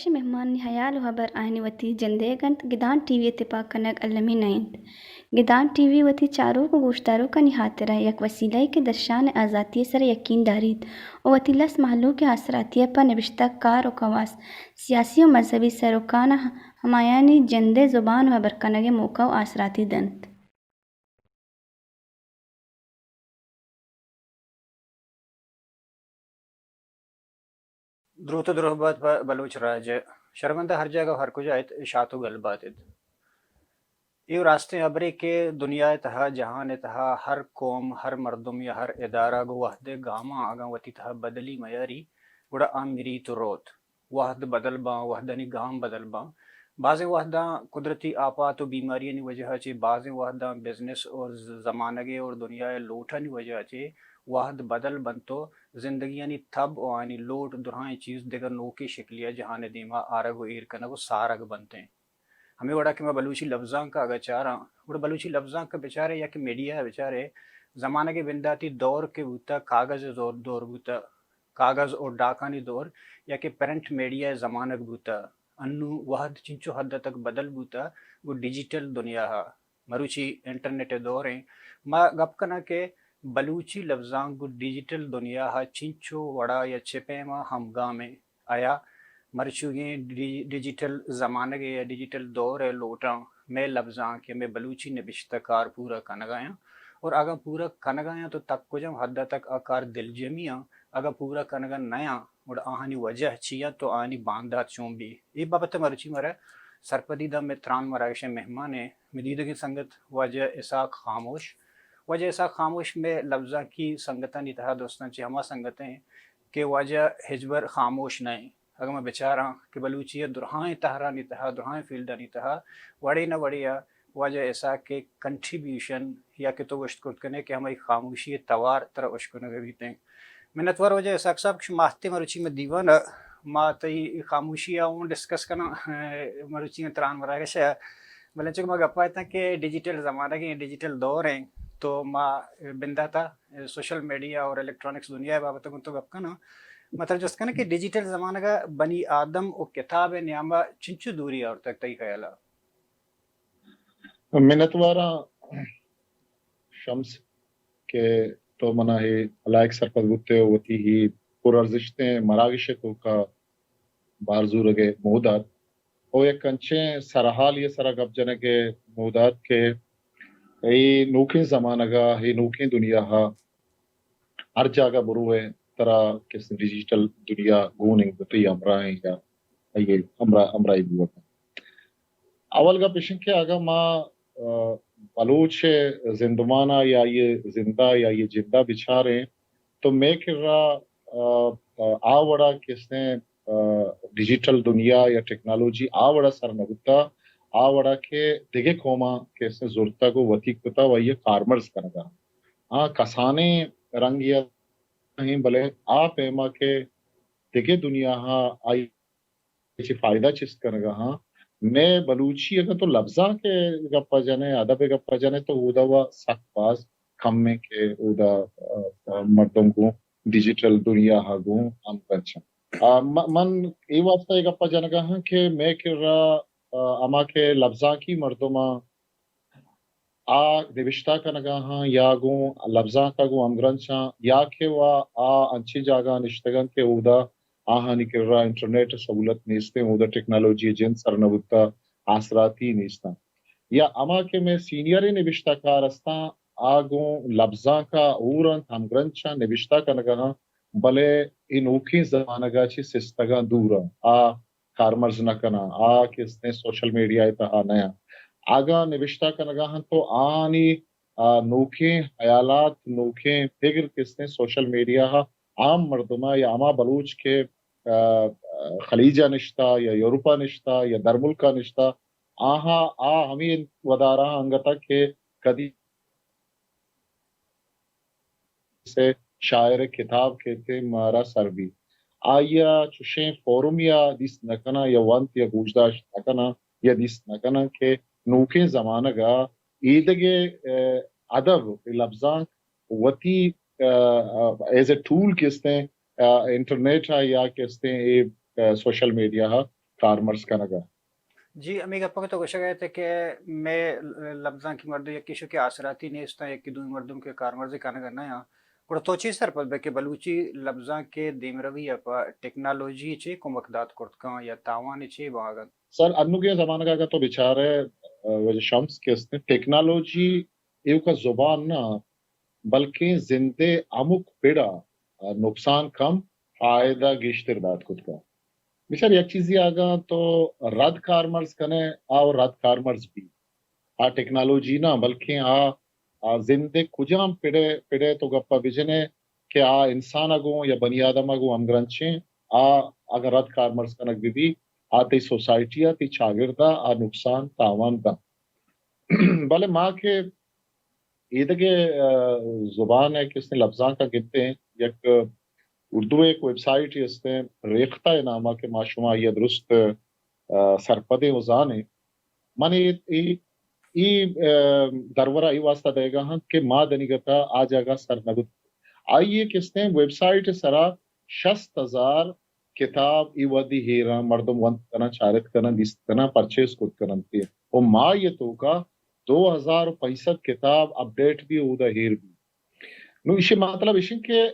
مرائش مهمان هيال وهبر آهني وتي جنديغنت جدان تيوي اتفاق کنک علمی نائند گدان ٹی وی وتی چاروں کو گوشتاروں کا نہاترہ یک وسیلہ کے درشان آزادی سر یقین دارید و وتی لس محلوں کے اثراتیہ پر نوشتہ کار و خواص سیاسی و مذہبی سروکان ہمایانی جندے زبان و برکنگ موقع و اثراتی دنت دروت دروهبات بلوچ راج شرمندہ ہر جگہ ہر کجایت اشاعت و غلبات یہ راستے ابرے کے دنیا تہا جہان تہا ہر قوم ہر مردم یا ہر ادارہ گو وحد گاما آگا وتی تہا بدلی میاری گوڑا آمیری تو روت وحد بدل باں وحدنی گام بدل باں بعض وحداں قدرتی آفات و بیماریاں وجہ چے بعض وحداں بزنس اور زمانگے اور دنیا لوٹھنی وجہ چے واحد بدل بنتو زندگی یعنی تھب و آنی لوٹ درہائیں چیز دیگر نوکی شکلیہ جہان دیما آرگ و ایر کنگ و سارگ بنتے ہیں ہمیں وڑا کہ میں بلوچی لفظاں کا اگر چاہ رہا وڑا بلوچی لفظاں کا بیچارے یا کہ میڈیا ہے بیچارے زمانہ کے بنداتی دور کے بوتا کاغذ دور بوتا کاغذ اور ڈاکانی دور یا کہ پرنٹ میڈیا زمانہ بوتا انو واحد چنچو حد تک بدل بوتا وہ ڈیجیٹل دنیا ہا مروچی انٹرنیٹ دور ہیں ما گپ کنا کہ بلوچی لفظاں کو ڈیجیٹل دنیا ہا چنچو وڑا یا چھپے ما ہم گاہ میں آیا مرچوگیں ڈیجیٹل زمانہ کے یا ڈیجیٹل دور ہے لوٹاں میں لفظاں کہ میں بلوچی نبشتہ کار پورا کنگایا اور اگر پورا کنگایا تو تک کجم حد تک آکار دل جمیاں اگر پورا کنگا نیا اور آہانی وجہ چیا تو آہانی باندھا چون بھی یہ بابت مرچی مرا سرپدیدہ میں تران مرائش مہمان ہے مدیدگی سنگت وجہ اساق خاموش وجہ اساق خاموش میں لفظاں کی سنگتاں نتہا دوستان چی ہما سنگتیں کہ وجہ ہجبر خاموش نہیں اگر میں بیچارہ کہ بلوچی درہائیں تہرا نتہا درہائیں فیلڈا نتہا وڑی نہ وڑیا وجہ ایسا کہ کنٹریبیوشن یا کہ تو وشت کرد کنے کہ ہماری خاموشی توار طرح اشکنے گویتے ہیں منتوار وجہ ایسا صاحب کچھ ماہتے مروچی میں دیوانا ما تی خاموشی آؤں ڈسکس کرنا مروچی میں تران مراکش ہے بلن چکہ میں گپا تھا کہ ڈیجیٹل زمانہ کے ڈیجیٹل دور ہیں تو ما بندہ تھا سوشل میڈیا اور الیکٹرانکس دنیا ہے بابتا کن تو گپ کرنا مطلب جس کا نا کہ ڈیجیٹل زمانہ کا بنی آدم و کتاب نیامہ چنچو دوری اور تک تی خیالہ منتوارا شمس کے تو منا ہے علائق سرپد گتے ہوتی ہی پر ارزشتے مراگش کو کا بارزو رگے مودات او یک کنچے سرحال یہ سرا گپ جنے کے مودات کے ای نوکیں زمانہ گا ای نوکیں دنیا ہا ہر جاگہ برو ہے ترا کس ڈیجیٹل دنیا گوننگ بتی امرائیں یا یہ امرائی بوتا اول کا پیشن کے آگا ما بلوچ زندمانہ یا یہ زندہ یا یہ جندہ بچھا رہے ہیں تو میں کر رہا آوڑا کس نے ڈیجیٹل دنیا یا ٹیکنالوجی آوڑا سر نگتا آوڑا کے دیگے قوما کس نے ضرورتا کو وطیق کتا و یہ کارمرز کرنگا کسانے رنگ یا نہیں بلے آپ ایما کے دیگے دنیا ہاں آئی چی فائدہ چیز کرنگا ہاں میں بلوچی اگر تو لفظاں کے گپا جانے ادب گپا جانے تو اودا وا سخت باز کم میں کے اودا مردم کو ڈیجیٹل دنیا ہا گو ہم کنچا من ای واسطہ گپا جانے گا ہاں کہ میں کر رہا اما کے لفظاں کی مردمہ نوشتہ کنگا ہاں یا گو لفظاں کا گو امگرنچاں یا کہ وا انچی جاگا نشتگن کے اودا آہانی کر رہا انٹرنیٹ سہولت نیستے اودا ٹیکنالوجی جن سر نبتا آسراتی نیستا یا اما کے میں سینئر نوشتہ کارستا آگو لفظاں کا اورن امگرنچاں نوشتہ کنگا ہاں بلے انوکی زمانہ گا چی سستگا دورا کارمرز نہ کنا کس نے سوشل میڈیا اتہا نیا آگا نوشتہ کنگا ہاں تو آنی نوکے خیالات نوکے فکر کس نے سوشل میڈیا عام مردمہ یا اما بلوچ کے خلیجہ نشتہ یا یوروپا نشتہ یا درملکا نشتہ ہمیں ودارہ انگتا کہ کدی سے شاعر کتاب کہتے مارا سروی آیا چوشیں فورم یا دیس نکنا یا وانت یا گوشداشت نکنا یا دیس نکنا کہ نوکے زمانہ گا ایدگے ادب لفظاں وتی ایز اے ٹول کس نے انٹرنیٹ یا کس نے سوشل میڈیا کارمرز کنگا جی امی گپا تو گوشہ گئے تھے کہ میں لفظاں کی مرد یکی شو کے آسراتی نیستا یکی دوی مردم کے کارمرزی کانا کرنا یا گوڑا توچی سر پس بے کہ بلوچی لفظاں کے دیمروی یا پا ٹیکنالوجی چی کو مقداد کرتکاں یا تاوانی چی باغا سر انو کے زمانہ کا تو بیچارے وجہ شمس کے اس نے ٹیکنالوجی ایو کا زبان نہ بلکہ زندے امک پیڑا نقصان کم فائدہ گیشتر داد خود کا بیچار یک چیزی آگا تو رد کارمرز کنے اور رد کارمرز بھی ٹیکنالوجی نہ بلکہ زندے کجام پیڑے پیڑے تو گپا بجنے کہ انسان اگوں یا بنی آدم اگوں امگرنچیں اگر رد کارمرز کنک بھی آتی سوسائٹی تی چاگردہ نقصان تاوان دا بلے ماں کے عید کے زبان ہے کہ اس نے لفظاں کا گنتے ہیں یک اردو ایک ویب سائٹ اس نے ریختہ نامہ کے معشومہ یہ درست سرپدے وزان ہے من ای درورہ ای واسطہ دے گا ہاں کہ ماں دنگتا آ جاگا سر نگت آئیے کس نے ویب سائٹ سرا 60,000 کتاب ای ودی ہیرا مردم وند کنا چارت کنا دیست کنا پرچیز کت کنا تی وہ ماں یہ تو کا 2065 کتاب اپڈیٹ بھی او دا ہیر بھی نو اسی مطلب اسی کہ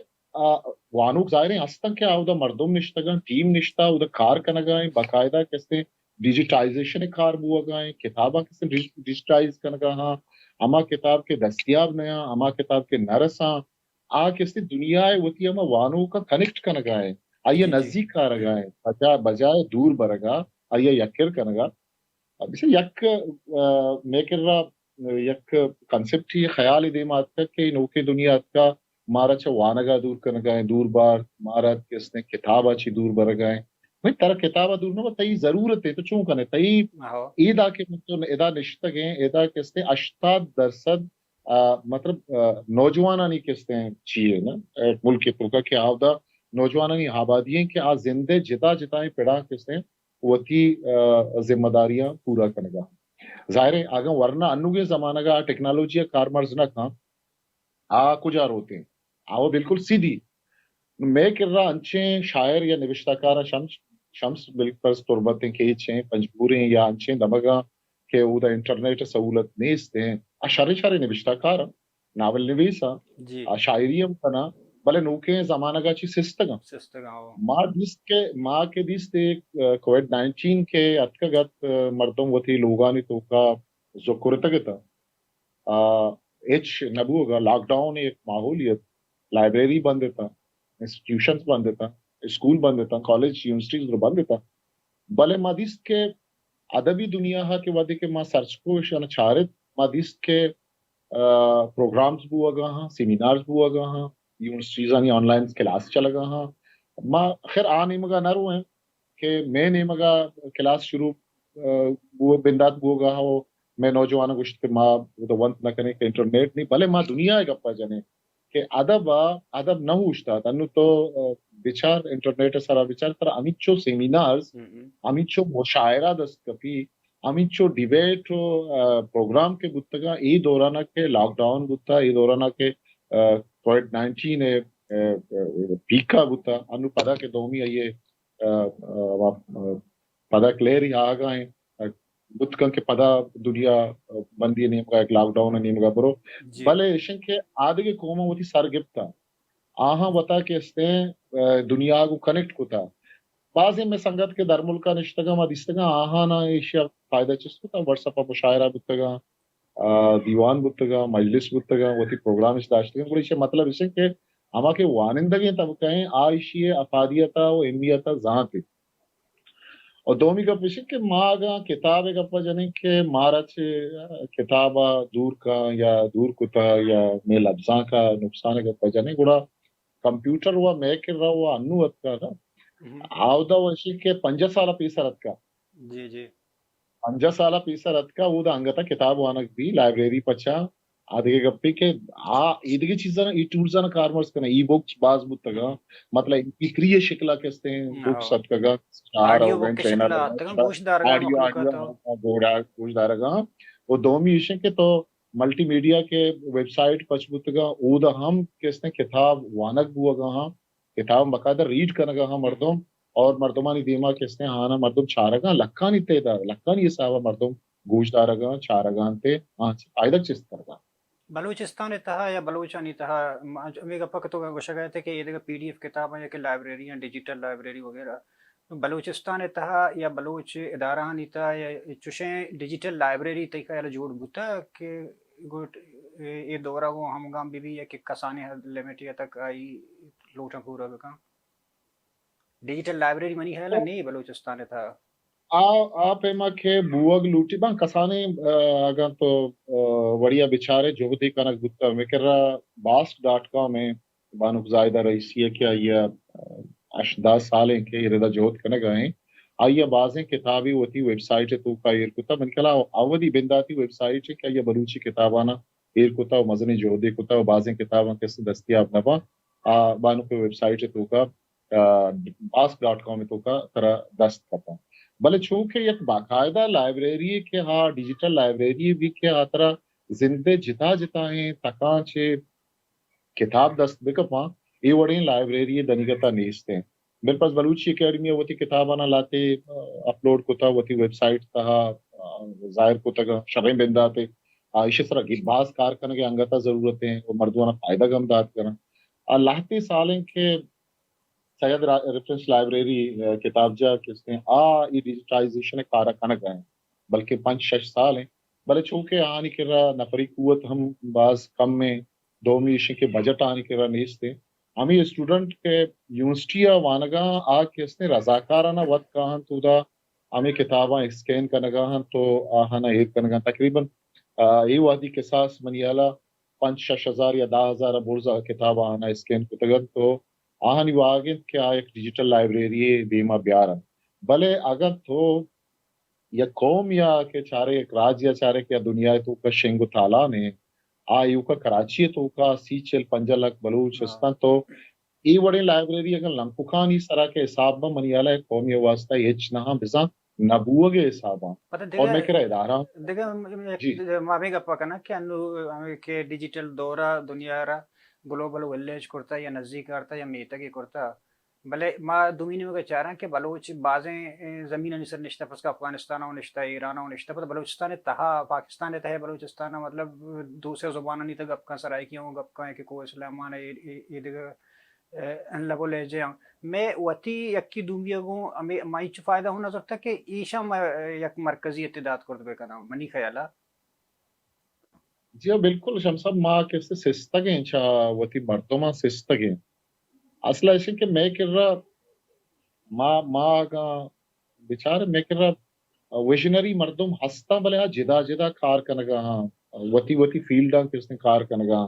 وانوک ظاہریں ہستن کہ آو دا مردم نشتگاں ٹیم نشتا او دا کار کنگائیں باقاعدہ کس نے ڈیجیٹائزیشن کار بوا گائیں کتابہ کس نے ڈیجیٹائز کنگا ہاں اما کتاب کے دستیاب نیا اما کتاب کے نرساں کس نے دنیا ہے وطی اما وانو کا کنیکٹ کنگائیں آئیے نزدیک کا رگائیں بجائے دور برگا آئیے یکر کنگا یک میں کر رہا یک کنسپٹ ہی خیال ہی دے مات کہ نوکے دنیا کا مارا چا وانگا دور کنگائیں دور بار مارا کس نے کتاب اچھی دور برگائیں بھئی ترہ کتابہ دور نو تئی ضرورت ہے تو چون کنے تئی ایدہ کے مطلب ایدہ نشتگیں ایدہ کس نے 80% مطلب نوجوانانی کس نے چیئے نا ملک کے پرکا کہ آودہ نوجوانانی آبادیاں کہ زندے جتا جتائیں پیڑا کس نے وتی ذمہ داریاں پورا کنگا ظاہر ہے آگا ورنہ انو کے زمانہ کا ٹیکنالوجی کارمرز نہ کھاں کجا روتے ہیں وہ بالکل سیدھی میں کر رہا انچیں شاعر یا نوشتہ کارا شمس بالکل تربتیں کہ چھیں پنجبوریں یا انچیں دمگا کہ وہ دا انٹرنیٹ سہولت نیستے ہیں شارے نوشتہ کارا ناول نویسا شاعری ہم کنا بلے نوکے زمانہ کا چی سستگا ماں کے دیس تے کووڈ-19 کے اتکگت مردم وطی لوگانی تو کا ذکرتگتا نبو گا لاک ڈاؤن ایک ماحولیت لائبریری بند دیتا انسٹیٹیوشنز بند دیتا اسکول بند دیتا کالج یونیورسٹیز بند دیتا بلے ما دیس کے ادبی دنیا ہا کے وعدے کے ما سرچ کو شان چارت ما دیس کے پروگرامز بو گا ہاں سیمینارز بو گا ہاں یونیورسٹیز آنی آن لائن کلاس چلا گا ہاں ما خیر آنے مگا نہ رو ہیں کہ میں نے مگا کلاس شروع بندات بو گا ہاں میں نوجوانوں گوشت کہ ماں تو ونت نہ کریں کہ انٹرنیٹ نہیں بھلے ماں دنیا ہے گپا جانے کہ ادب نہ ہوشتا انو تو بچار انٹرنیٹ سارا بچار ترا امیچو سیمینارز امیچو مشاعرہ دست کپی امیچو ڈیبیٹ پروگرام کے بتگا ای دورانہ کے لاک ڈاؤن بتا ای دورانہ کے کووڈ-19 پیکا بتا انو پدا کے دومی آئیے پدا کلیر ہی آگا ہیں بتکن کے پدا دنیا بندی نیم کا ایک لاک ڈاؤن نیم کا برو بلے اشن کے آدھے کے قوموں ہوتی سرگپتا آہاں وطا کے اس نے دنیا کو کنیکٹ کتا بعضی میں سنگت کے در ملکا نشتگا ما دیستگا آہاں نا ایشیا فائدہ چس کتا ورسپا مشاعرہ بتگا دیوان بتگا مجلس بتگا وطی پروگرام اس داشتگا بڑی ایشیا مطلب اسے کہ ہما کے وانندگیں طبقہیں آئیشی افادیتا و علمیتا ذات ہے اور دومی کا پیشن کہ ماں آگا کتاب ایک اپا جانے کہ مارا چھے کتابہ دور کا یا دور کتا یا میں لفظاں کا نقصان ایک اپا جانے گوڑا کمپیوٹر ہوا میں کر رہا ہوا انوت کا نا آودہ وشی کے 5 سالہ پیسا رت کا 5 سالہ پیسا رت کا وہ دا انگتا کتاب وانک بھی لائبریری پچھا آدھے گپی کے ایدگی چیزاں ای ٹولزاں کارمرز کنا ای بکس باز بتگا مطلب فکری شکلہ کستے ہیں بکس اتگا آڈیو بک کے شکلہ آتگا گوش دارگا وہ دومی ایشن کے تو ملٹی میڈیا کے ویب سائٹ پچ بتگا او دا ہم کس نے کتاب وانک بوگا ہاں کتاب باقاعدہ ریڈ کرنگا ہاں مردم اور مردمانی دیما کس نے ہانا مردم چارگاں لکھانی تعداد لکھانی حساب مردم گوش دارگاں چارگاں تے فائدہ چست کرگاں بلوچستان تہا یا بلوچانی تہا میگا پکتو کا شکایت ہے کہ یہ پی ڈی ایف کتابیں یا کہ لائبریریاں ڈیجیٹل لائبریری وغیرہ بلوچستان تہا یا بلوچ ادارانی تہا یا چوشیں ڈیجیٹل لائبریری تیکا یا جوڑ بوتا کہ گوٹ یہ دورہ کو ہم گام بھی یا کہ کسانے لیمیٹیا تک آئی لوٹا پورا کا ڈیجیٹل لائبریری منی ہے نہیں بلوچستان تھا آپ ایما کے بوگ لوٹی بان کسانے اگر تو وڑیا بیچارے جو بھی کنک بتا میں کر رہا bask.com میں بانو زائدہ رئیسی ہے کہ یہ 10 سال ہیں کہ یہ رضا جوہد کنک آئیں آئیے بازیں کتابی ہوتی ویب سائٹ ہے تو کا ایرکتا من کلا آودی بنداتی ویب سائٹ ہے کہ یہ بلوچی کتابانا ایرکتا و مزنی جوہدی کتا و بازیں کتاباں کس دستیاب نبا بانو کے ویب سائٹ ہے تو کا bask.com تو کا طرح دست کرتا بلے چونکہ یک باقاعدہ لائبریری کے ہاں ڈیجیٹل لائبریری بھی کے آترا زندے جتا جتا ہیں تکاں چھے کتاب دست بکپاں یہ وڑیں لائبریری دنیگتا نیستے ہیں میرے پاس بلوچی اکیڈمی ہوتی کتابانا لاتے اپلوڈ کتا ہوتی ویب سائٹ تہا ظاہر کتا گا شرعیں بنداتے اس طرح کی بعض کارکنہ کے انگتا ضرورتیں وہ مردوانا فائدہ گم داد کرنا لاہتی سالیں کے سید ریفرنس لائبریری کتاب جا کس نے ای ڈیجیٹائزیشن کارا کنک ہیں بلکہ 5-6 سال ہیں بلے چونکہ آنی کر رہا نفری قوت ہم بعض کم میں دومی ایشن کے بجٹ آنی کر رہا نیستے ہمیں اسٹوڈنٹ کے یونیورسٹی وانگاں کس نے رضاکارانہ وقت کہاں تو دا ہمیں کتاباں اسکین کنگاں تو آہانا ایک کنگاں تقریباً یہ وادی قصاص منیالا 5-6 ہزار یا 10,000 برزا کتاب آنا اسکین کتگن تو آہنی واگن کیا ایک ڈیجیٹل لائبریری دیما بیارن بلے اگر تو یا قوم یا کہ چارے ایک راج یا چارے کیا دنیا تو کا شنگو تالا نے آئیو کا کراچی تو کا 40-50 لاکھ بلوچستان تو ای وڑی لائبریری اگر لنکوکان اس طرح کے حساب میں منیالا ایک قومی واسطہ ہچ نہ بزاں نبوہ کے حساباں اور میں کرا ادارہ دیکھا مابے گا پکنا کہ انو کہ ڈیجیٹل دورہ دنیا را گلوبل ویلیج کرتا یا نزدیک کرتا یا میتا کی کرتا بلے ما دومینی میں چاہ رہا کہ بلوچ بازیں زمین نصر نشتہ پس کا افغانستان و نشتہ ایران و نشتہ پس بلوچستان تہا پاکستان تہا بلوچستان مطلب دوسرے زبانہ نہیں تک گپ کا سرائی کیوں گپ کا ہے کہ کوئی اسلامان ہے یہ دیگر ان لگو لے جائیں میں وتی یکی دومیا گوں مائی چو فائدہ ہونا ضرورت ہے کہ ایشا یک مرکزی اتداد کرد بے کنا منی خیالہ جی بالکل شمسب ماں کیسے سستگیں چا وتی مردماں سستگیں اصلا ایسے کہ میں کر رہا ماں کا بیچار میں کر رہا ویژنری مردم ہستا بلے ہاں جدا جدا کار کنگا ہاں وتی فیلڈاں کس نے کار کنگا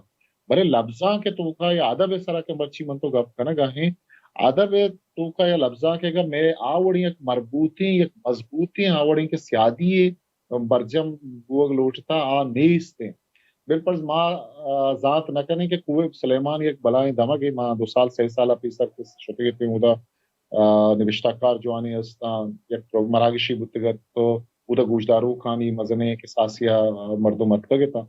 بلے لفظاں کے تو کا یا ادب اس طرح کے بچی من تو گپ کنگا ہیں ادب تو کا یا لفظاں کے گا میں آوڑی ایک مربوطی ایک مضبوطی آوڑی کے سیادی برجم بوگ لوٹتا نیستے بالکل ماں ذات نہ کرنے کے کوئے سلیمان ایک بلائیں دمگے ماں 2 سال 6 سال پیسر کے چھوٹے کے مودا نوشتہ کار جوانی استان یک مراگشی بتگت تو اودا گوشدارو کھانی مزنے کے ساسیا مردم متگے تا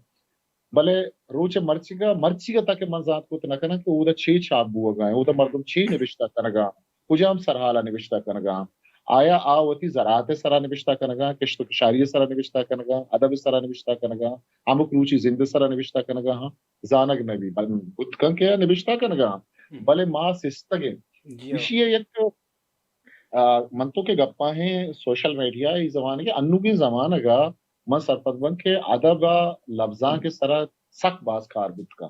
بلے روچ مرچی گا تاکہ من ذات کو نہ کرنا کہ اودا 6 چھاپ بو گئے اودا مردم 6 نوشتہ کنگا کجام سرحالہ نوشتہ کنگا آیا آوتی زراعت سرا نوشتہ کنگا کشت و کشاری سرا نوشتہ کنگا ادب سرا نوشتہ کنگا امک روچی زند سرا نوشتہ کنگا ہاں زانگ نبی بتکن کے نوشتہ کنگا بلے ماں سستگے اسی یک منتو کے گپا ہیں سوشل میڈیا اس زمانے کے انو کی زمانہ گا من سرپدون کے ادب لفظاں کے سرا سک باز کار بت کا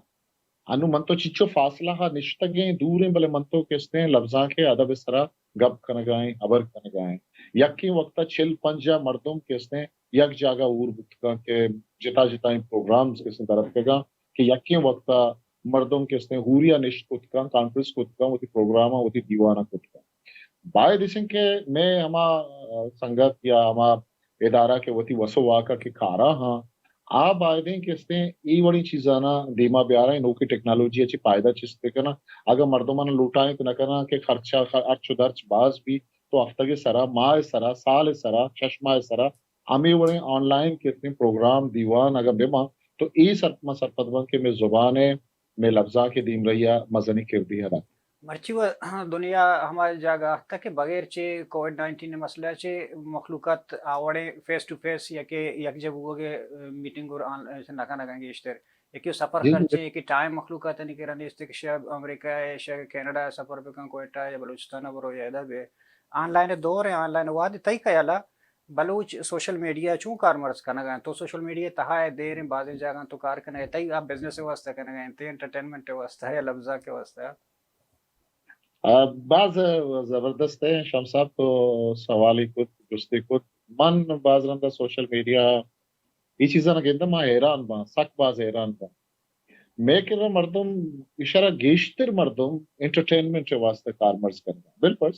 انو منتو چچو فاصلہ نشتگیں دور ہیں بلے منتو کستے لفظاں کے ادب سرا گپ کنگائیں ابر کنگائیں یکی وقتا 4-5 مردم کستے یک جاگہ اور بتکا کہ جتا جتائیں پروگرامز کستے طرف کے گا کہ یکی وقتا مردم کستے ہوریا نشت کتکا کانفرنس کتکا وہ تی پروگرامہ وہ تی دیوانہ کتکا بائی دیشن کے میں ہما سنگت یا ہما ادارہ کے وہ تی وسو واقع کی کارا ہاں آپ آئے دیں کہ اس نے ای وڑی چیزانا دیما بیارا نو کی ٹیکنالوجی اچھی پائدہ چیزتے کرنا اگر مردمان لوٹائیں تو نہ کرنا کہ خرچہ اچھو درچ باز بھی تو ہفتہ کے سرا ماہ سرا سال سرا چشمہ سرا ہمیں وڑیں آن لائن کتنے پروگرام دیوان اگر بیما تو ای سرپدوان کے میں زبان ہے میں لفظاں کے دیم رہیا مزنی کردی ہے مرچی و دنیا ہماری جگہ تک بغیر چے کووڈ 19 مسئلہ چے مخلوقات آوڑے فیس ٹو فیس یا کہ یک جب وہ گے میٹنگ اور آن نکا نکا گیشتر یکی سفر جی کرچے یکی ٹائم مخلوقات نہیں کہ رنیس تک شب امریکہ ہے شب کینیڈا سفر بکن کوئٹہ یا بلوچستان برو یا ادھا بے آن لائن دور ہے آن لائن وادی تئی کیالا بلوچ سوشل میڈیا چون کار مرز کرنا گئے تو سوشل میڈیا تہا ہے دیر ہیں بعض جگہ تو کار کرنا ہے تئی آپ بزنس واسطہ کرنا گئے تے انٹرٹینمنٹ واسطہ ہے یا لفظہ کے واسطہ ہے بعض زبردست ہے شام صاحب تو سوالی کت جستی کت من بعض رندہ سوشل میڈیا یہ چیزاں نگیندہ ما حیران با سک باز حیران با میں کہ رہا مردم اشارہ گیشتر مردم انٹرٹینمنٹ واسطہ کار مرز کرنا بالکل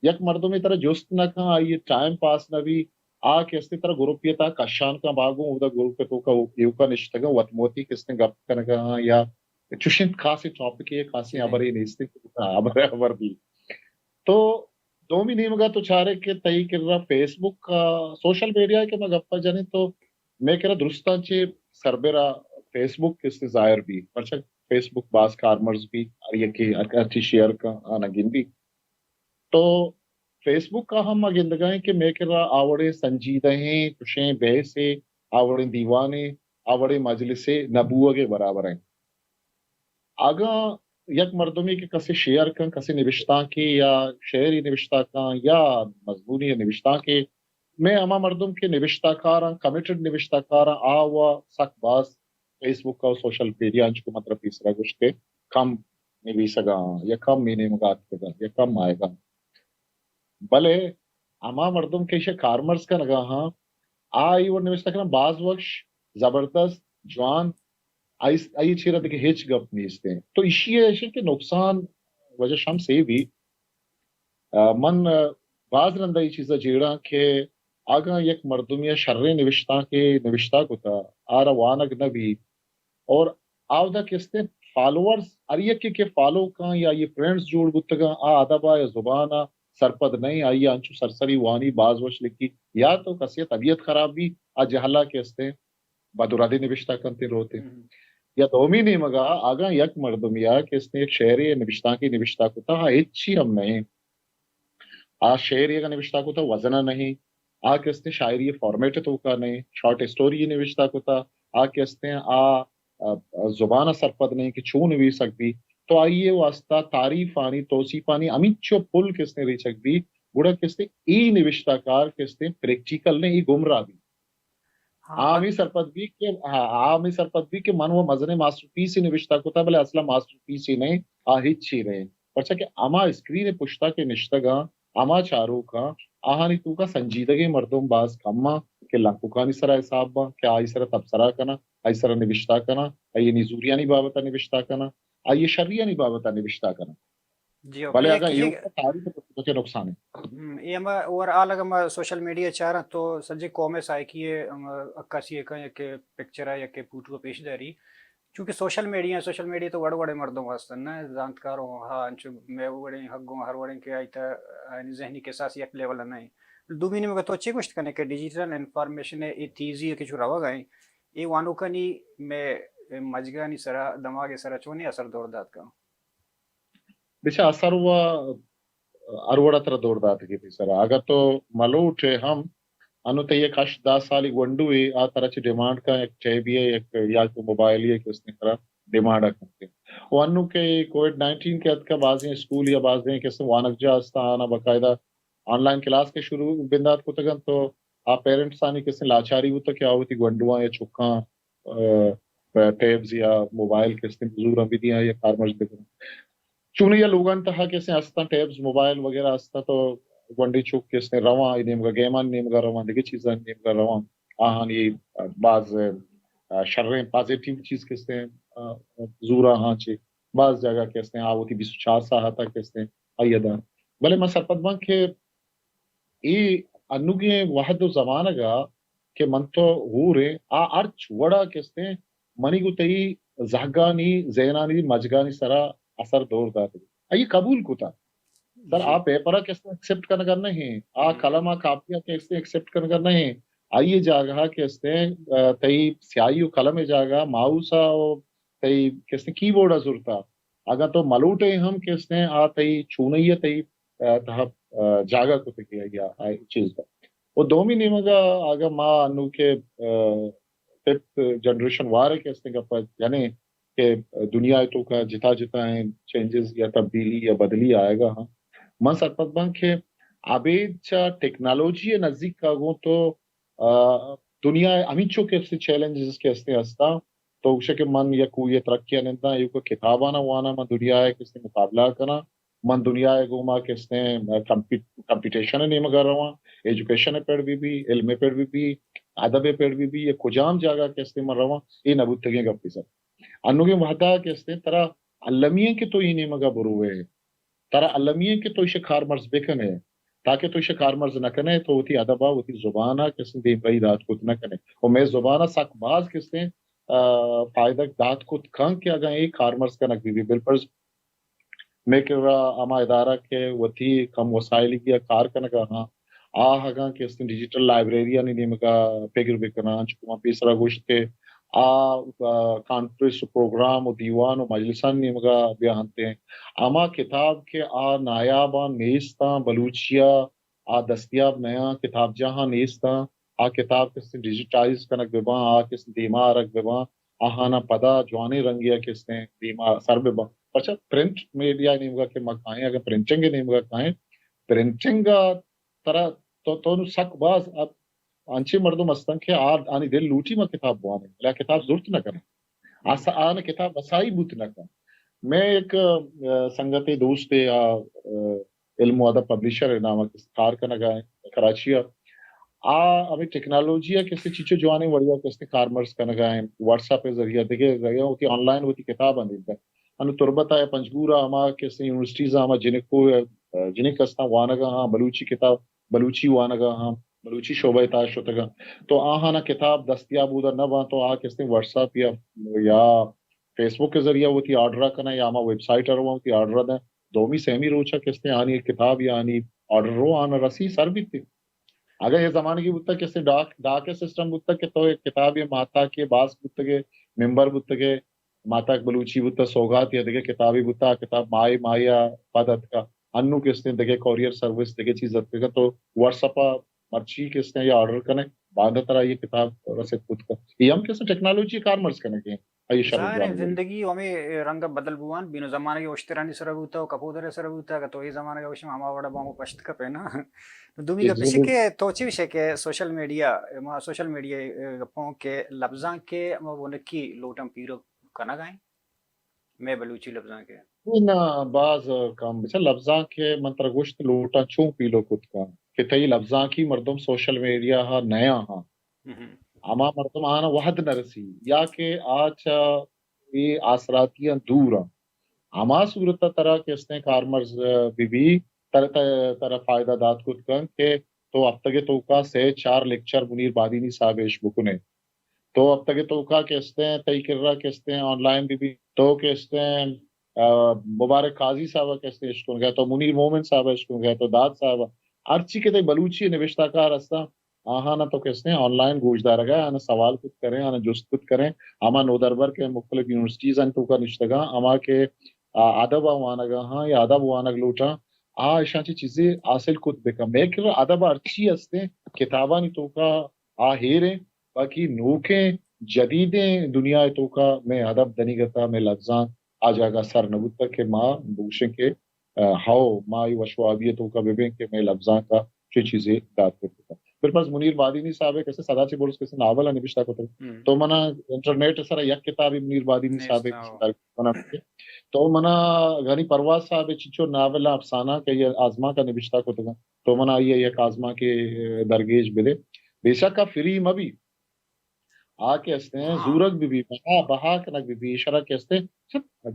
یک مردم ای طرح جست نہ کھا آئیے ٹائم پاس نہ بھی آ کے اس طرح گروپیتا کشان کا باگوں ادا گروپ تو کا یوکا نشتگا وطموتی کس نے گپ کنگا یا چشن خاصی ٹاپک ہے خاصی ابری نیستی ابر بھی تو دومی نیمگا تو چارے کے تئی کر رہا فیس بک کا سوشل میڈیا کے میں گپا جانے تو میں کہہ رہا درستان چے سربرا فیس بک کس نے ظاہر بھی پرچہ فیس بک باز کارمرز بھی یکی اچھی شیئر کا آنا گن بھی تو فیس بک کا ہم گندگائیں کہ میں کہہ رہا آوڑے سنجیدہ ہیں کشیں بحثیں آوڑے دیوانے آوڑے مجلس نبوہ کے برابر ہیں آگا یک مردمی کے کسی شیئر کن کسی نوشتہ کے یا شعری نوشتہ کا یا مضمونی نوشتہ کے میں اما مردم کے نوشتہ کاراں کمیٹڈ نوشتہ کاراں آوا سک باز فیس بک کا سوشل میڈیا انچ کو مطلب تیسرا کچھ کے کم نویسا گا یا کم مینے مگات کے گا یا کم آئے گا بلے اما مردم کے اسے کارمرز کا نگا ہاں آئی وہ نوشتہ کرنا بعض وقت زبردست جوان آئی چیرہ دیکھے ہیچ گپ نیستے ہیں تو اسی ایسے کہ نقصان وجہ شام سے بھی من بعض رندہ یہ چیزہ جیڑا کہ آگا یک مردمی شر نوشتہ کے نوشتہ کو تا آرہ وانگ نبی اور آودہ کستے فالوورز اریک کے فالو کا یا یہ فرینڈز جوڑ گتگا ادبا یا زبانہ سرپد نہیں آئی انچو سرسری وانی باز وش لکھی یا تو کسی طبیعت خراب بھی جہلا کستے بدرادی نوشتہ کرتے روتے یا دومی نہیں مگا آگا یک مردمیا کہ اس نے ایک شعری نوشتہ کی نوشتہ کو تا اچھی ہم نہیں شعری کا نوشتہ کو تا وزنہ نہیں کے اس نے شاعری فارمیٹ تو کا نہیں شارٹ اسٹوری نوشتہ کو تا کے اس نے زبانہ سرپد نہیں کہ چون بھی سکتی تو آئیے واسطہ تعریف آنی توصیف آنی امیچو پل کس نے ریچک بھی گوڑا کس نے ای نوشتہ کار کس نے پریکٹیکل نے ای گمراہ بھی عامی سرپد بھی کہ من وہ مزنے ماسٹر پیس ہی نوشتہ کو تا بلے اصلا ماسٹر پیس ہی نہیں آہچ ہی رہے پرچہ کہ اما اسکرین پشتا کے نشتگاں اما چاروں کا آہانی تو کا سنجیدگی مردم باز کما کہ لنکوکانی سرا حساب با کہ آئی سرا تبصرہ کنا آئی سرا نوشتہ کنا آئی نیزوریانی بابتا نوشتہ کنا آئی شریانی بابتا نوشتہ کنا بلے اگر یہ تاریخ کے نقصان ہے یہ ہم اور آلگ ہم سوشل میڈیا چاہ رہا تو سجے قومیں سائے کیے اکاسی ایک کہ پکچر ہے یا کہ پوٹو پیش داری چونکہ سوشل میڈیا تو وڑے مردوں واسطہ نا زانتکاروں ہاں انچو میں وڑے حقوں ہر وڑے کے آئی تا ذہنی کے ساس یک لیول نہیں دوبی نے مگا تو اچھے کچھ کرنے کہ ڈیجیٹل انفارمیشن ہے یہ تیزی ہے کہ جو روا گئیں یہ وانو کنی میں مجگانی سرا دماغ سرا چونی اثر دور داد کا بچہ اثر ہوا اروڑا تر دور دات کی تھی سر اگر تو ملوٹے ہم انو تے یہ کش 10 سالی گونڈوی آ طرح چی ڈیمانڈ کا ایک چاہی بھی ہے ایک یا کو موبائل ہے کہ اس نے طرح ڈیمانڈ کرتے وہ انو کے کووڈ 19 کے عد کا بازیں اسکول یا بازیں کہ وانک جا استا آنا باقاعدہ آن لائن کلاس کے شروع بندات کو تگن تو آپ پیرنٹس آنی کس نے لاچاری ہوتا کیا ہوتی گونڈوان یا چکاں ٹیبز یا موبائل کس نے بزور ہم بھی دیا یا کارمرز دیکھیں چونی یا لوگان تہا کیسے استا ٹیبز موبائل وغیرہ استا تو گونڈی چوک کس نے رواں نیم کا گیمان نیم کا رواں دیکھے چیزاں نیم کا رواں آہان یہ بعض شرریں پازیٹیو چیز کس نے زورا ہاں چی بعض جگہ کس نے آوتی 24 ساہا تھا کس نے آئیدہ بلے میں سرپد بانک کہ ای انوگی واحد و زمانہ گا کہ من تو ہو رہے ارچ وڑا کس نے منی کو تی زہگانی زینانی مجگانی سرا اثر دور داتے آئی قبول کو تا سر آپ پیپرہ کس نے ایکسپٹ کرنا نہیں کلمہ کاپیہ کس نے ایکسپٹ کرنا نہیں آئیے جاگہ کس نے تی سیائی و قلم جاگہ ماؤسا تی کس نے کی بورڈا ضرورتا اگر تو ملوٹے ہم کس نے آتے چونیت تہ جاگا کو تکیا یا چیز کا وہ دومی نیمگا آگا ما انو کے ففتھ جنریشن وارے کس نے گپا یعنی کہ دنیا تو کا جتا جتا ہیں چینجز یا تبدیلی یا بدلی آئے گا ہاں من سرپت بان کہ ابید چا ٹیکنالوجی نزدیک کا گو تو دنیا امیچو کے سے چیلنجز کے استے ہستا تو اسے کہ من یا کوئی ترقیاں ننتا یہ کو کتابانا وانا من دنیا ہے کس نے مقابلہ کرنا من دنیا ہے گوما کس نے کمپٹیشن نہیں مگر رہا ایجوکیشن پیڑ بھی علم پیڑ بھی ادب پیڑ بھی یہ کجام جاگا کس نے مر رہا یہ نبوتگیں گپی سر انو کے وحدہ کس نے ترا علمیہ کے تو یہ نہیں مگا بروے ترا علمیہ کے تو اسے خار مرز بکن ہے تاکہ تو اسے کار مرز نہ کنے تو ہوتی ادبا ہوتی زبانہ کس نے دیم رہی دات کو نہ کنے اور میں زبانہ سک باز کس نے فائدہ دات کو کھان کیا گئے ایک کار مرز کا نقبی بھی بالپرز میں کہ اما ادارہ کے وتی کم وسائل کی کار کنگا ہاں ہگاں کس نے ڈیجیٹل لائبریری نہیں نمگا پیگر بکنا چکما پیسرا گوشت کے کانفرنس پروگرام و دیوان و مجلسان نمگا بیانتے ہیں اما کتاب کے نایابا نیستا بلوچیا دستیاب نیا کتاب جہاں نیستا کتاب کس نے ڈیجیٹائز کنک ببا کس نے دیما رکھ ببا آہانا پدا جوانے رنگیا کس نے دیما سر ببا اچھا پرنٹ میڈیا نمگا کے مکائیں اگر پرنٹنگ نمگا کائیں پرنٹنگ طرح تو سک باز اب انچے مردم استن کے آنی دل لوٹی میں کتاب بوانے لا کتاب ضرورت نہ کریں آن کتاب وسائی بوت نہ کریں میں ایک سنگت دوست علم و ادب پبلیشر نام کار کا نگا ہے کراچی ابھی ٹیکنالوجی ہے کسی چیچے جوانے وڑیا کس نے کارمرز کا نگا ہے واٹس ایپ کے ذریعہ دیکھے ذریعہ ہوتی آن لائن ہوتی کتاب اندیتا ہے انو تربت ہے پنجگورا ہما کس نے یونیورسٹیز ہما جنہیں کسنا وانگا ہاں بلوچی کتاب بلوچی وانگا ہاں بلوچی شعبہ تاش ہوتا گا تو آہانا کتاب دستیاب ادھر نہ وہاں تو کس نے واٹس ایپ یا فیس بک کے ذریعہ ہوتی آرڈر کرنا یا ہما ویب سائٹ ہوتی آرڈر دیں دومی سہمی روچا کس نے آنی کتاب یا آنی آرڈر رو آنا رسی سر بھی تھی اگر یہ زمانے کی بتا کس نے ڈاک سسٹم بتا کہ تو ایک کتاب یہ ماتا کے باس بتا کے ممبر بتا کے ماتا بلوچی بتا سوگات یا دیکھے کتابی بتا کتاب مائی مایا پادت کا انو کس نے دیکھے کوریئر سروس دیکھے چیز رکھتے گا تو واٹس ایپ مرچی کس نے یہ آرڈر کرنے بعد طرح یہ کتاب رسے خود کا یہ ہم کس ٹیکنالوجی کار مرز کرنے کے ظاہر ہے زندگی ہمیں رنگ بدل بوان بینو زمانے کے اشترانی سر ہوتا ہو کپودر سر ہوتا ہے تو یہ زمانے کے وشم ہما وڑا بامو پشت کا پہنا دومی کا پیشے کے توچی وشے کے سوشل میڈیا گپوں کے لفظاں کے وہ نکی لوٹم پیرو کنا گائیں میں بلوچی لفظاں کے نا بعض کام بچا لفظاں کے منتر گوشت لوٹا چون پیلو خود کا کہ تئی لفظاں کی مردم سوشل میڈیا ہاں نیا ہاں اما مردم آنا وحد نہ رسی یا کہ آج یہ آسراتیاں دور اما صورت طرح کے اس نے کارمرز بھی طرح فائدہ دات خود کن کہ تو اب تک تو کا سے 4 لیکچر منیر بادینی صاحب ایش بکنے تو اب تک تو کا کہتے ہیں تئی کر رہا کہتے ہیں آن لائن بھی تو کہتے ہیں مبارک قاضی صاحب کہتے ہیں اشکن گئے تو منیر مومن صاحب اشکن گئے تو داد صاحب ارچی کے بلوچی نوشتہ کار ہستا آنا تو کہتے ہیں آن لائن گوشدار گئے آنا سوال کچھ کریں آنا جست کچھ کریں اما نودربر کے مختلف یونیورسٹیز ان تو کا نشتگاں اما کے ادب وانگا ہاں یا ادب وانگ لوٹا ایشانچی چیزیں حاصل کچھ بکم میں کہ ادب ارچی ہستے کتاباں نہیں تو کا ہیریں باقی نوکیں جدیدیں دنیا تو کا میں ادب دنیگتا میں لفظاں آ جاگا سر نبوتا کہ ماں بوشیں کے ہاؤ ماں وشوابیتوں کا ببیں کہ میں لفظاں کا چیزیں داد کرتا پھر پاس منیر بادینی صاحب ہے کیسے سدا چی بولس کیسے ناول نوشتہ کو تو منا انٹرنیٹ سر یک کتاب منیر بادینی صاحب ہے تو منا غنی پرواز صاحب چچو ناول افسانہ کہ یہ آزما کا نوشتہ کو تو منا یہ یک آزما کے درگیج بلے بے شک کا فری مبی کے ہستے ہیں زورک بھی بہا کنک بھی اشارہ کے ہستے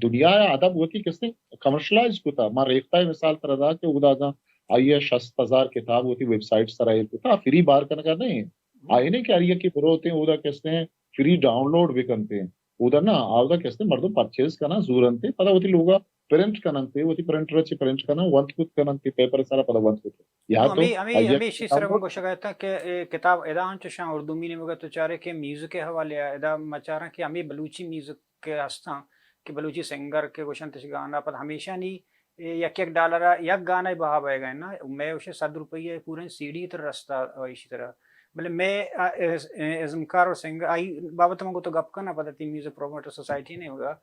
دنیا ادب ہوتی کس نے کمرشلائز کو تھا ماں ریختہ مثال پر ادا کہ ادا دا آئیے 60,000 کتاب ہوتی ویب سائٹ سرائے کو تھا فری بار کرنے کا نہیں آئی نہیں کہ آئیے کی برو ہوتے ہیں ادا کہتے ہیں فری ڈاؤن لوڈ بھی کرتے ہیں ادھر نا آدھا کہتے ہیں مردم پرچیز کرنا زورنتے پتہ ہوتی لوگا پرنٹ کرنتے ہوتی پرنٹر اچھی پرنٹ کرنا ونت کت کرنتے پیپر سارا پتہ ونت کت یا تو ہمیں اسی طرح کو شکایت ہے کہ کتاب ادان چشاں اردو میں نے مگر تو چارے کہ میوزک کے حوالے ادا مچارا کہ ہمیں بلوچی میوزک کے ہستاں کہ بلوچی سنگر کے گوشن تش گانا پر ہمیشہ نہیں یک یک ڈالر یک گانا بہا بے گئے نا میں اسے 100 روپیہ پورے سی ڈی تر رستہ اسی طرح بلے میں ازمکار اور سنگر آئی بابت کو تو گپ کا نہ پتہ تھی میوزک پروموٹر سوسائٹی نہیں ہوگا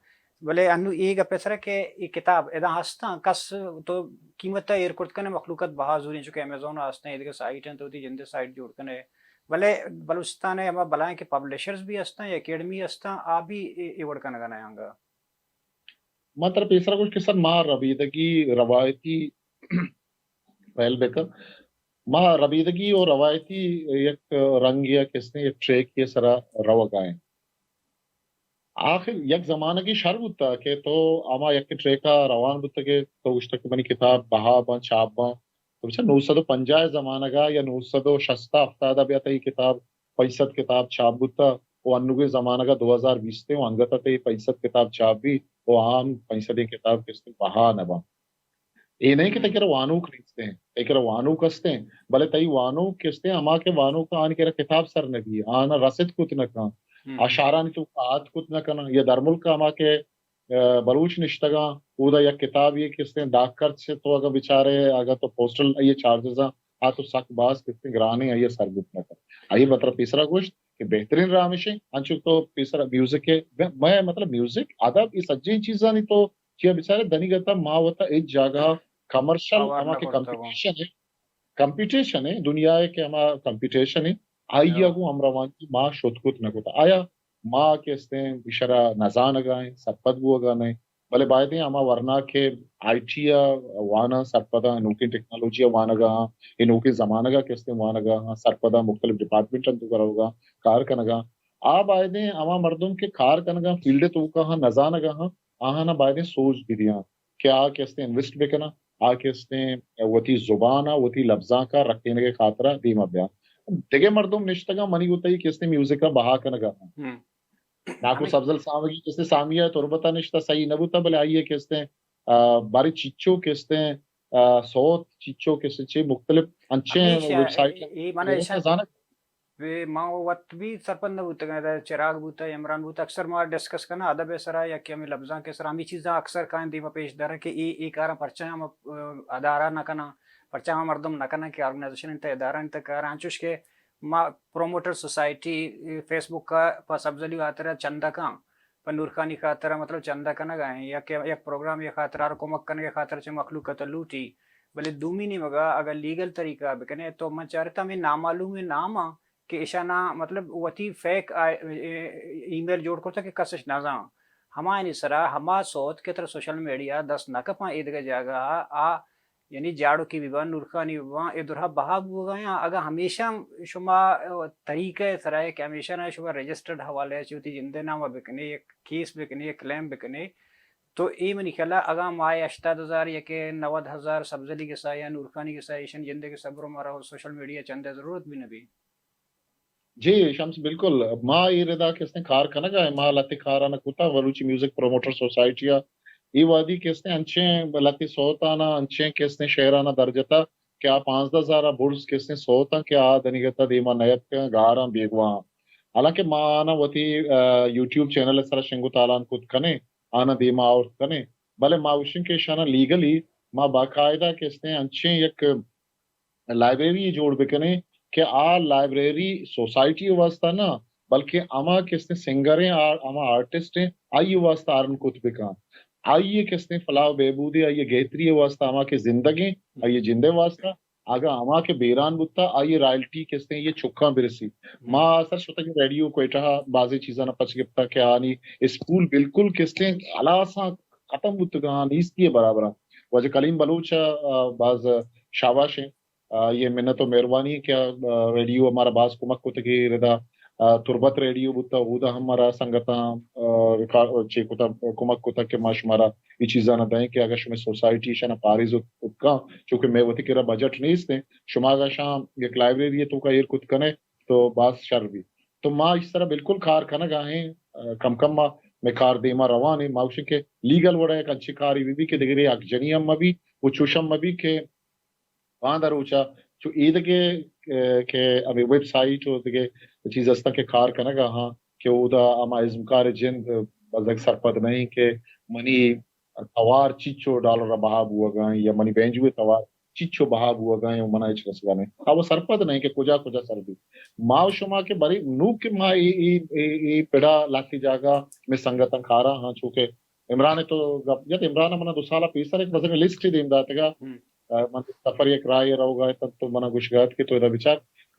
بلے انو یہ گپے سر کہ یہ کتاب ادا ہستا کس تو قیمت ایئر کرت کنے مخلوقات بہا زوری چونکہ امیزون ہستے ہیں ادھر سائٹ ہیں تو ہوتی جندے سائٹ جوڑ کنے بلے بلوچستان ہے ہمارا بلائیں کہ پبلشرز بھی ہستا ہیں اکیڈمی ہستا آپ بھی ایوڑ کا نگانا آئیں گا مطلب تیسرا کچھ قسم ما ربیدگی روایتی پہل بکر ما ربیدگی اور روایتی یک رنگ یا کس نے یک ٹریک یہ سرا رو گائیں آخر یک زمانہ کی شر بتا کہ تو اما یک ٹریکا روان بتا کہ تو اس تک منی کتاب بہا بان چاپ بان تو بچہ 950 زمانہ گا یا 960 افتادہ بیاتا یہ کتاب 65 کتاب چاپ بتا وہ انوگے زمانہ گا 2020 تے وہ انگتا تے 65 کتاب چاپ بھی وہ عام 65 کتاب کس نے بہا نبا یہ نہیں کہ تکر وانو خریدتے ہیں تکر وانو کستے ہیں بلے تئی وانو کستے ہیں اما کے وانو کا آن کے کتاب سر نبی آنا رسد کت نہ کان اشاران تو آت کت نہ کنا یہ در ملک اما کے بلوچ نشتگاں اودا یا کتاب یہ کستے ہیں ڈاک خرچ سے تو اگر بیچارے اگر تو پوسٹل یہ چارجز آ تو سک باز کستے گرانے یہ سر گت نہ کر آئیے مطلب تیسرا گوشت کہ بہترین رامشیں انچو تو تیسرا میوزک کے میں مطلب میوزک ادب یہ سجین چیزاں نہیں تو کیا بیچارے دنی گتا ماں ہوتا ایک جگہ کمرشل اما کے کمپٹیشن ہے دنیا ہے کہ اما کمپٹیشن ہے آئیے گو ہم روان کی ماں شدکت نہ کتا آیا ماں کہتے ہیں بشرا نزان گائیں سرپد بو گانے بلے بائدیں اما ورنہ کے آئی ٹی وانا سرپدا انوکی ٹیکنالوجی وانا گا انوکی زمانہ گا کہتے ہیں وانا گا سرپدا مختلف ڈپارٹمنٹ تو کرا ہوگا کار کنگا آپ آئدیں اما مردم کے کار کنگا فیلڈ تو کہاں نزان گا آہاں نہ بائدیں سوچ بھی دیا کیا کہتے ہیں انویسٹ بکنا آ کہتے ہیں وتی زبانہ وتی لفظاں کا رکھنے کے خاطرہ دیما بیا دیگے مردم نشتگا منی ہوتا ہی کس نے میوزک کا بہا کنگا ناکو سبزل سامگی کس نے سامیہ تربتا نشتا صحیح نبوتا بلے آئیے کس نے باری چیچو کس نے سوت چیچو کس نے مختلف انچیں ویب سائٹ ماں وقت بھی سرپند نہ ہوتا ہے چراغ بوتا ہے عمران بوتا اکثر ماں ڈسکس کرنا ادب سرا یا کہ ہمیں لفظاں کے سرا ہمیں چیزاں اکثر کائیں دیما پیش دار ہے کہ ایک آرہ پرچہ ہم ادارہ نہ کنا پرچہ ہم مردم نہ کنا کہ آرگنائزیشن انتا ادارہ انتا کار آنچوش کے ماں پروموٹر سوسائٹی فیس بک کا پاس افضلی خاطرہ چندہ کام پر نورخانی خاطرہ مطلب چندہ کنا گائیں یا کہ ایک پروگرام یا خاطرہ رکومک کرنے کے خاطر سے مخلوق لوٹی بلے دومی نہیں مگا اگر لیگل طریقہ بکنے تو من چاہتا ہمیں نامعلوم نام کہ اشانہ مطلب وتی فیک ای میل جوڑ کرتا کہ کسش نازاں ہمائنی سرا ہما صوت کے طرح سوشل میڈیا 10 نکپاں ایدگا جاگا یعنی جاڑو کی بیبان نورخانی بیبان ادھرہ بہا بو گیا اگر ہمیشہ شما طریقہ سرا ہے کہ ہمیشہ نہ شما رجسٹرڈ حوالے چوتی جندے نامہ بکنے ایک کیس بکنے ایک کلیم بکنے تو ای منی خلا اگا مائے 80,000 یا کہ 90,000 سبزلی کے سا یا نورخانی کے سا ایشن جندے کے صبر مارا اور سوشل میڈیا چندے ضرورت بھی نبی جی شمس بالکل ماں یہ ردا کس نے کار کنگا ہے ماں لتی کارانہ کتا ولوچی میوزک پروموٹر سوسائٹیا یہ وادی کس نے انچیں لتی سوتانا انچیں کس نے شہرانہ درجتا کیا 15,000 برز کس نے سوتا کیا دنگتا دیما نیت گاراں بیگواں حالانکہ ماں آنا وتی یوٹیوب چینل سرا شنگو تالان کت کنے آنا دیما اور کنے بلے ماں وشن کے شانہ لیگلی ماں باقاعدہ کس نے انچیں یک لائبریری جوڑ بکنے کہ لائبریری سوسائٹی واسطہ نا بلکہ اما کس نے سنگر ہیں اما آرٹسٹ ہیں آئیے واسطہ آرن کتب کان آئیے کس نے فلاح بہبودی آئیے گہتری واسطہ اما کے زندگی آئیے جندے واسطہ آگا اما کے بیران بتا آئیے رائلٹی کس نے یہ چکاں برسی ماں اثر شتا کہ ریڈیو کوئٹہ بازی چیزاں نہ پچ گپتا کہ آنی اسکول بالکل کس نے علاساں ختم بتگاں نیستی ہے برابرہ وجہ کلیم بلوچ باز شاباش ہیں یہ منت و مہربانی کیا ریڈیو ہمارا باز کمک کو تکی ردا تربت ریڈیو بتا ہودا ہمارا سنگتاں چیکوتا کمک کو تک کہ ما شمارا یہ چیزاں نہ دیں کہ اگر شما سوسائٹی شنا پاریز اتکا چونکہ میں وتی کرا بجٹ نہیں اس نے شما کا شام ایک لائبریری تو کا ایر کت کنے تو باز شر بھی تو ما اس طرح بالکل کار کھانا گاہیں کم کم ما میں کار دیما روان ہے ماوشن کے لیگل وڑا ایک اچھی کاری بھی کہ دیگری اک جنیم ما بھی وہ چوشم ما بھی کہ وہاں دروچا جو عید کے ابھی ویب سائٹ ہو دیگے چیز استا کے کار کنگا ہاں کہ او دا اما ازمکار جند bazak sarpad nahi ke mani tawar chicho dollar bahab huwa gain ya mani benju tawar chicho bahab huwa gain mana ichras gane abo sarpad nahi ke kuja kuja sarbi ma shuma ke bari nu ke ma e peda lati jaga me sangatan khara ha chuke imran to jat imran mana dusala pisar ek bazak list hi dim datega man safar ek raay rahoga tad to mana gushgat ke to ida bichar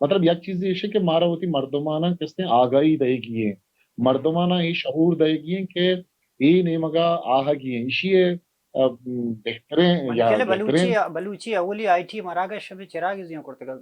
مطلب یک چیز یہ کہ مارا ہوتی مردمانہ کس نے آگاہی دے گی ہیں مردمانہ ہی شعور دے گی ہیں کہ یہ نہیں مگا آہگی ہیں اسی بہترین من یا خیال بہترین. بلوچی اولی آئی ٹی مراگش شبه چراغ زیان کرتے گا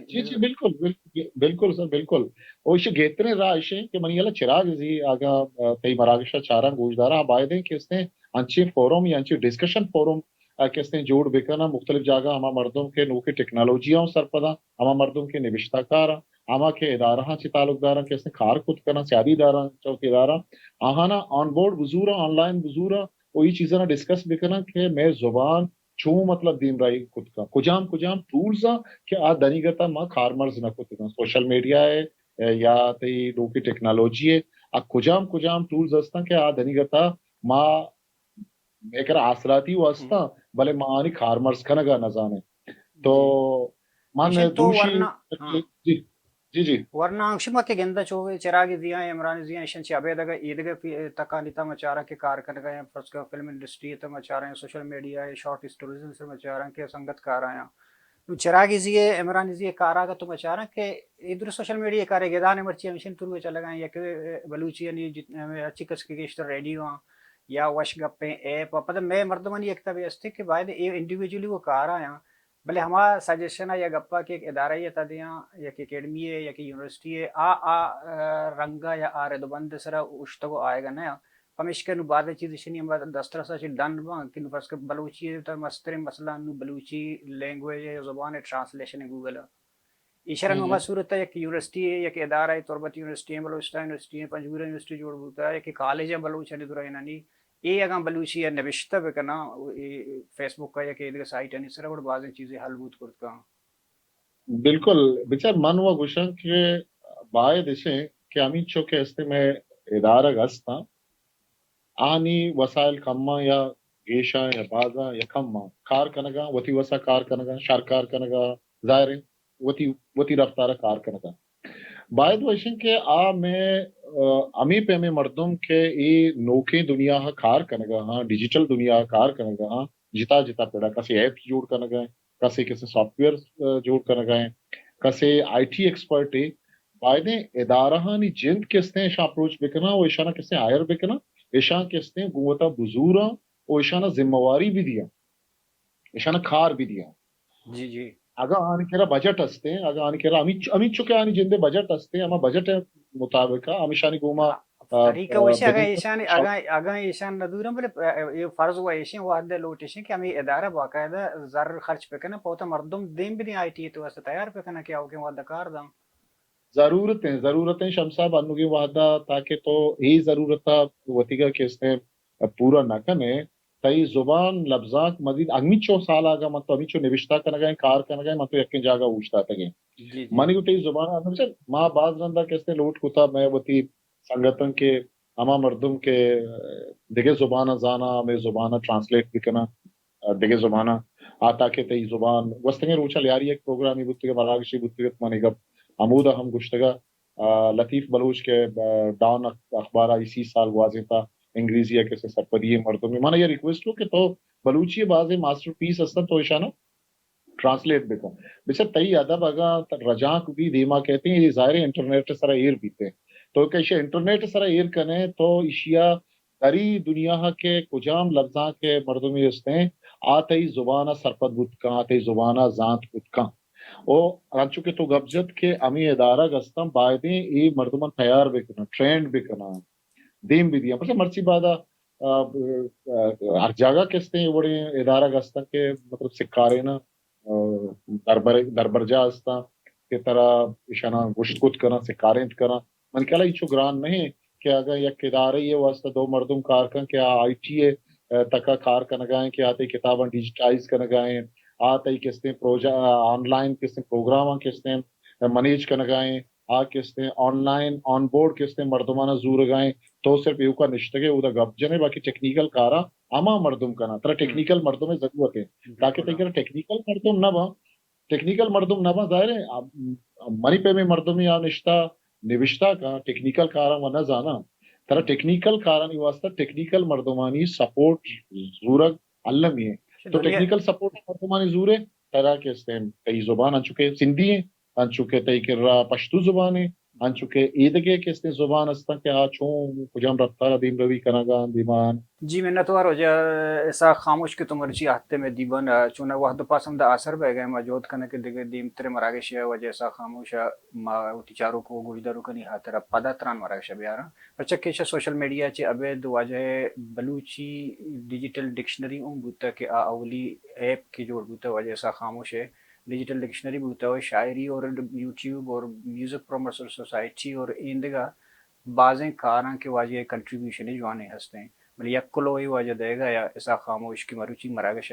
جی جی بالکل بالکل سر بالکل اوش گیتنے راشے کہ من یلا چراغ زی آگا تی مراگشا چارا گوشدارا بائدیں کہ اس نے انچی فورم یا انچی ڈسکشن فورم کہ اس نے جوڑ بکنا مختلف جگہ ہما مردم کے نو کی ٹیکنالوجیاں سرپدا ہما مردم کے نوشتہ کارا ہما کے ادارہ چی تعلق دارا کہ اس نے کار خود کرنا سیادی دارا چوکی ادارہ آہانا آن بورڈ بزورا آن لائن بزورا وہی چیزیں ڈسکس بکنا کہ میں زبان چوں مطلب دین رائی خود کا کجام ٹولز کہ آ دنیگتا ما کارمرز نہ کوتنا سوشل میڈیا ہے یا تی لوکی ٹیکنالوجی ہے آ کجام ٹولز ہستا کہ آ دنیگتا ما میکر آسراتی واسطا بلے ما آنی کارمرز کنگا نزانے تو من ایشن تو دوشی ورنہ جی جی جی ورنہ شما کے گندا چوے چراغ دیاں عمران دیاں ایشن چابے دگا ایدگا تکانیتا مچارا کے کار کرگا یا فرض کا فلم انڈسٹری تا مچارا ہیں سوشل میڈیا ہے شارٹ سٹوریز سے مچارا کے سنگت کار آیا تو چراغ زیے عمران زیے کارا کا تو مچارا کہ ادھر سوشل میڈیا کارے گدان مرچی مشین ترو چلا گئے یا کہ بلوچی نہیں اچھی کس کے گشتر ریڈیو یا وش گپیں ایپ پتہ میں مردمانی ایک طبع استے کہ باید انڈیویجولی وہ کار آیا بھلے ہما سجیشن یا گپا کہ ایک ادارہ یا تدیاں یا کہ اکیڈمی ہے یا کہ یونیورسٹی ہے رنگا یا ردبند سرا اشتگو آئے گا نا ہمیش کے نو بعد چیز شنی ہم دستر سا چھ ڈن با کہ نو فرض کہ بلوچی ہے تو مستر مثلا نو بلوچی لینگویج یا زبان ٹرانسلیشن گوگل اشارہ نو ہما صورت ہے کہ یونیورسٹی ہے یا کہ ادارہ ہے تربت یونیورسٹی ہے بلوچستان یونیورسٹی ہے پنجگورہ یونیورسٹی جوڑ ہوتا ہے کہ کالج ہے بلوچ ہے دورہ نانی یہ اگاں بلوچی ہے نوشتہ بکنا فیس بک کا یا کہ ادھر سائٹ ہے سر بڑ بعض چیزیں حل بوت کرتا بالکل بچار من و گوشن کہ باید اسے کہ امی چوکے استے میں ادارہ گستا آنی وسائل کما یا گیشا یا بازا یا کما کار کنگا وتی وسا کار کنگا شارکار کنگا ظاہر وتی رفتارہ کار کنگا باید وشن کہ میں امی پہ میں مردم کے ای نوکے دنیا کار کنگا ہاں ڈیجیٹل دنیا کار کنگا ہاں جتا پیڑا کسی ایپ جوڑ کنگا کسی سافٹ ویئر جوڑ کنگا کسی آئی ٹی ایکسپرٹ ہے باید ادارہ نی جند کس نے ایشا اپروچ بکنا وہ ایشانہ کس نے آئر بکنا ایشان کس نے گوتا بزورا وہ ایشانہ ذمہ واری بھی دیا ایشانہ کھار بھی دیا جی جی اگا آنی کہرا بجٹ ہستے ہیں اگا آنی کہرا امی چکے آنی جندے بجٹ ہستے ہیں اما بجٹ مطابق امیشانی گوما طریقہ ویسے اگا ایشان ندورم بلے یہ فرض ہوا ایشن وہ حد لوٹیشن کہ ہمیں ادارہ باقاعدہ زر خرچ پہ کرنا پوتا مردم دیم بھی نہیں آئی ٹی تو واسطے تیار پہ کرنا کیا ہو کہ وعدہ کار دام ضرورتیں شمسا بانوگی وعدہ تاکہ تو یہی ضرورت تھا وطیگا کہ اس نے پورا نہ کنے تئی زبان لفظات مزید اگمیچو سال آگا من تو امیچو نوشتہ کنگائیں کار کنگائیں من تو یقین جاگا اوشتا تگیں منی کو تئی زبان آگا ماں باز رندہ کس نے لوٹ کتا میں وطی سنگتن کے اما مردم کے دیگے زبانہ زانا میں زبانہ ٹرانسلیٹ بکنا دیگے زبانہ آتا کہ تی زبان وستنگے روچا لیاری ایک پروگرامی بودتی مراگشی بودتی منی گب عمودہ ہم گشتگا لطیف بلوچ کے ڈان اخبارہ اسی سال واضح تھا انگریزی ہے کیسے سرپدی مردوں میں مانا یہ ریکویسٹ ہو کہ تو بلوچی بازے ماسٹر پیس ہستا تو اشانہ ٹرانسلیٹ بکا بچہ تئی ادب اگا رجاک بھی دیما کہتے ہیں یہ ظاہر انٹرنیٹ سرا ایر بیتے تو کہ ایشیا انٹرنیٹ سرا ایر کنے تو ایشیا دری دنیا کے کجام لفظاں کے مردوں میں ہستے ہیں آتئی زبانہ سرپد بود کا آتئی زبانہ زانت بود کا او رانچو کے تو گبجت کے امی ادارہ گستم بائدیں ای مردمان تیار بکنا ٹرینڈ بکنا دیم بھی دیا مطلب مرچی بعدا ہر جگہ کستے ہیں بڑے ادارہ گستم کے مطلب سکارے نا دربرجہ ہستا کہ طرح اشانہ گشت کت کرنا سکارینت کرنا من کہلا ایچو گران نہیں کہ اگر یک ادارہ یہ واسطہ دو مردم کار کن کہ آئی ٹی ہے تکا کار کنگائیں کہ آتے کتاباں ڈیجیٹائز کنگائیں آتے کستے آن لائن کستے پروگرام کستے منیج کنگائیں کستے آن لائن آن بورڈ کستے مردمانہ زور گائیں تو صرف ایو کا نشتگے او دا گپ جنے باقی ٹیکنیکل کارا اما مردم کنا ترہ ٹیکنیکل مردم ضرورت ہے تاکہ تیکر ٹیکنیکل مردم نہ با ٹیکنیکل مردم نہ با ظاہر ہے منی پہ میں مردمی آ نشتہ نوشتہ کا ٹیکنیکل کارا و نہ زانا ترہ ٹیکنیکل کارانی واسطہ ٹیکنیکل مردمانی سپورٹ ضرورت علمی ہے تو ٹیکنیکل سپورٹ مردمانی ضرور ہے ترہ کے اس کئی زبان آ چکے سندھی ہیں انچوکے تئی کرا پشتو زبانی انچوکے ایدگے کسنے زبان استا کہ آچوں کجام رفتار دیم روی کنگان دیمان جی منتوار ہو جا ایسا خاموش کہ تم رچی ہتے میں دیبن چونہ وحد پاسم دا اثر بہ گئے موجود کنے کہ دیگه دیم تر مراگش ہے وجہ ایسا خاموش ما اوتی چارو کو گوجدارو کنی ہاتر پدا تران مراگش بیارا پچکیش سوشل میڈیا چے ابے دو واجہ بلوچی ڈیجیٹل ڈکشنری اون بوتا کہ اولی ایپ کی جوڑ بوتا وجہ ایسا خاموش ہے ڈیجیٹل ڈکشنری بوتا ہے شاعری اور یوٹیوب اور میوزک پروموشن سوسائٹی اور ایندگا بعضیں کاراں کے واجہ کنٹریبیوشن جوانے ہستے ہیں مطلب یک کلوئی واجہ دے گا یا ایسا خاموش کی مروچی مراگش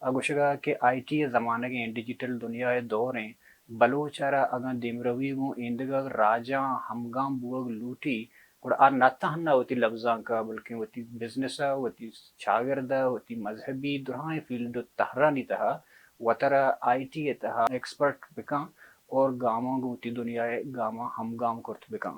اگوشگا کہ آئی ٹی زمانہ کے ڈیجیٹل دنیا دور ہیں بلوچارا اگاں دیمروی مو ایندگا راجا ہمگام بوگ لوٹی اور آر نتا ہننا ہوتی لفظاں کا بلکہ ہوتی بزنسا ہوتی شاگردہ ہوتی مذہبی درہاں فیلڈ تہرانی تہا وطرا آئی ٹی تہا ایکسپرٹ بکاں اور گاموں گوتی دنیا گاما ہم گام کرت بکاں